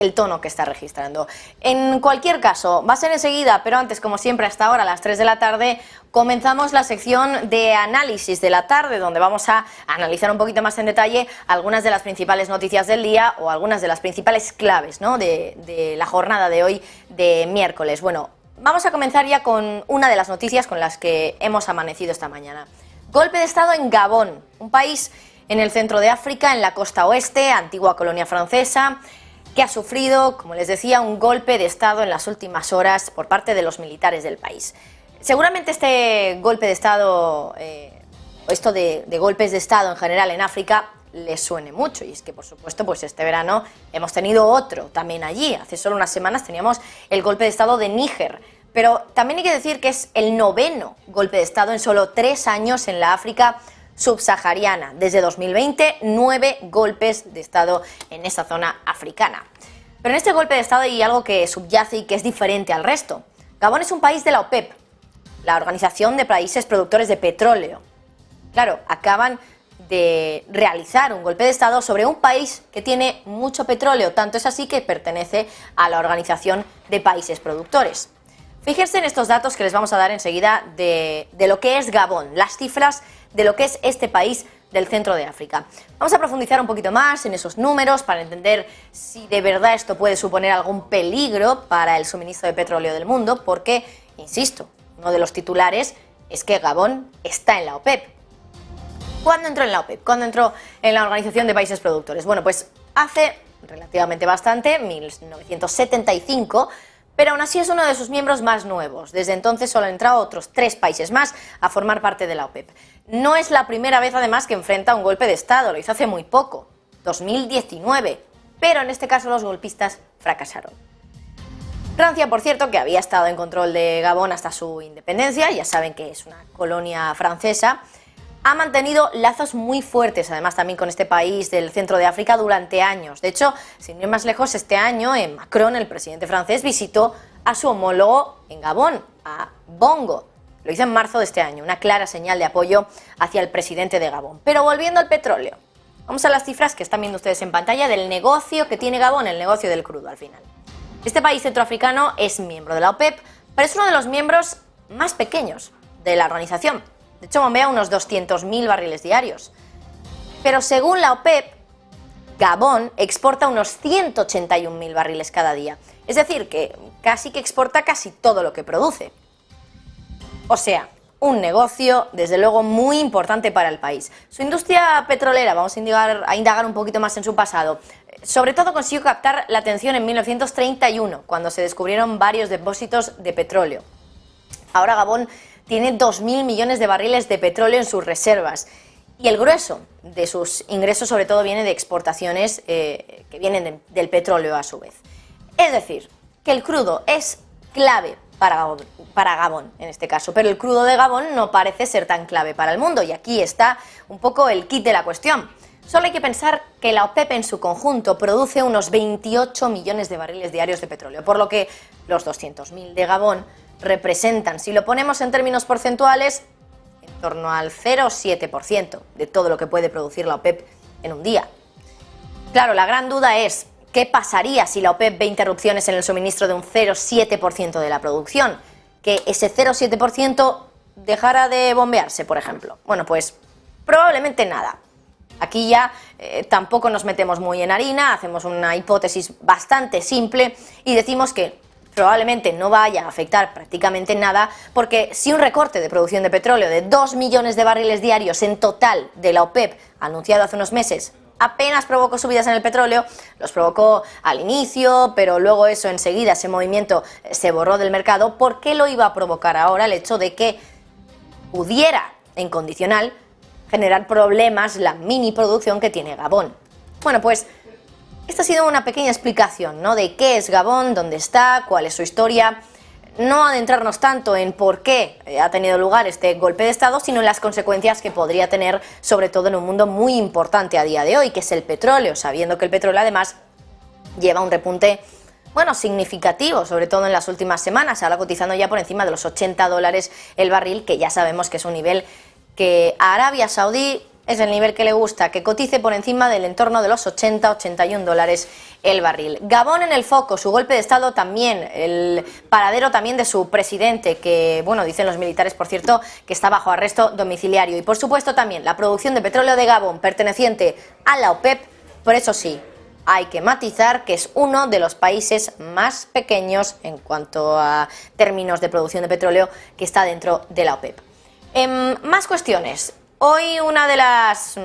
el tono que está registrando. En cualquier caso, va a ser enseguida, pero antes, como siempre, hasta ahora, a las 3 de la tarde, comenzamos la sección de análisis de la tarde, donde vamos a analizar un poquito más en detalle algunas de las principales noticias del día o algunas de las principales claves, ¿no?, de la jornada de hoy, de miércoles. Bueno, vamos a comenzar ya con una de las noticias con las que hemos amanecido esta mañana. Golpe de Estado en Gabón, un país en el centro de África, en la costa oeste, antigua colonia francesa, que ha sufrido, como les decía, un golpe de Estado en las últimas horas por parte de los militares del país. Seguramente este golpe de Estado, o esto de golpes de Estado en general en África, les suene mucho. Y es que, por supuesto, pues este verano hemos tenido otro también allí. Hace solo unas semanas teníamos el golpe de Estado de Níger. Pero también hay que decir que es el 9º golpe de Estado en solo 3 años en la África subsahariana. Desde 2020, 9 golpes de Estado en esa zona africana. Pero en este golpe de Estado hay algo que subyace y que es diferente al resto. Gabón es un país de la OPEP, la Organización de Países Productores de Petróleo. Claro, acaban de realizar un golpe de Estado sobre un país que tiene mucho petróleo, tanto es así que pertenece a la Organización de Países Productores. Fíjense en estos datos que les vamos a dar enseguida de lo que es Gabón, las cifras de lo que es este país del centro de África. Vamos a profundizar un poquito más en esos números para entender si de verdad esto puede suponer algún peligro para el suministro de petróleo del mundo, porque, insisto, uno de los titulares es que Gabón está en la OPEP. ¿Cuándo entró en la OPEP? ¿Cuándo entró en la Organización de Países Productores? Bueno, pues hace relativamente bastante, 1975, pero aún así es uno de sus miembros más nuevos. Desde entonces solo han entrado otros 3 países más a formar parte de la OPEP. No es la primera vez, además, que enfrenta un golpe de Estado, lo hizo hace muy poco, 2019, pero en este caso los golpistas fracasaron. Francia, por cierto, que había estado en control de Gabón hasta su independencia, ya saben que es una colonia francesa, ha mantenido lazos muy fuertes, además también con este país del centro de África durante años. De hecho, sin ir más lejos, este año Macron, el presidente francés, visitó a su homólogo en Gabón, a Bongo. Lo hizo en marzo de este año, una clara señal de apoyo hacia el presidente de Gabón. Pero volviendo al petróleo, vamos a las cifras que están viendo ustedes en pantalla del negocio que tiene Gabón, el negocio del crudo al final. Este país centroafricano es miembro de la OPEP, pero es uno de los miembros más pequeños de la organización. De hecho, bombea unos 200.000 barriles diarios. Pero según la OPEP, Gabón exporta unos 181.000 barriles cada día. Es decir, que casi que exporta casi todo lo que produce. O sea, un negocio, desde luego, muy importante para el país. Su industria petrolera, vamos a indagar un poquito más en su pasado. Sobre todo consiguió captar la atención en 1931, cuando se descubrieron varios depósitos de petróleo. Ahora Gabón tiene 2.000 millones de barriles de petróleo en sus reservas. Y el grueso de sus ingresos, sobre todo, viene de exportaciones que vienen del petróleo a su vez. Es decir, que el crudo es clave para Gabón, en este caso, pero el crudo de Gabón no parece ser tan clave para el mundo, y aquí está un poco el kit de la cuestión. Solo hay que pensar que la OPEP en su conjunto produce unos 28 millones de barriles diarios de petróleo, por lo que los 200.000 de Gabón representan, si lo ponemos en términos porcentuales, en torno al 0,7% de todo lo que puede producir la OPEP en un día. Claro, la gran duda es, ¿qué pasaría si la OPEP ve interrupciones en el suministro de un 0,7% de la producción? Que ese 0,7% dejara de bombearse, por ejemplo. Bueno, pues probablemente nada. Aquí ya tampoco nos metemos muy en harina, hacemos una hipótesis bastante simple y decimos que probablemente no vaya a afectar prácticamente nada, porque si un recorte de producción de petróleo de 2 millones de barriles diarios en total de la OPEP, anunciado hace unos meses, apenas provocó subidas en el petróleo, los provocó al inicio, pero luego eso enseguida, ese movimiento se borró del mercado, ¿por qué lo iba a provocar ahora el hecho de que pudiera, en condicional, generar problemas la mini producción que tiene Gabón? Bueno, pues esta ha sido una pequeña explicación, ¿no?, de qué es Gabón, dónde está, cuál es su historia. No adentrarnos tanto en por qué ha tenido lugar este golpe de Estado, sino en las consecuencias que podría tener, sobre todo en un mundo muy importante a día de hoy, que es el petróleo, sabiendo que el petróleo además lleva un repunte, bueno, significativo, sobre todo en las últimas semanas, ahora cotizando ya por encima de los $80 el barril, que ya sabemos que es un nivel que a Arabia Saudí es el nivel que le gusta, que cotice por encima del entorno de los 80-81 dólares el barril. Gabón en el foco, su golpe de estado también, el paradero también de su presidente, que, bueno, dicen los militares, por cierto, que está bajo arresto domiciliario. Y, por supuesto, también la producción de petróleo de Gabón, perteneciente a la OPEP, por eso sí, hay que matizar que es uno de los países más pequeños en cuanto a términos de producción de petróleo que está dentro de la OPEP. Más cuestiones. Hoy una de las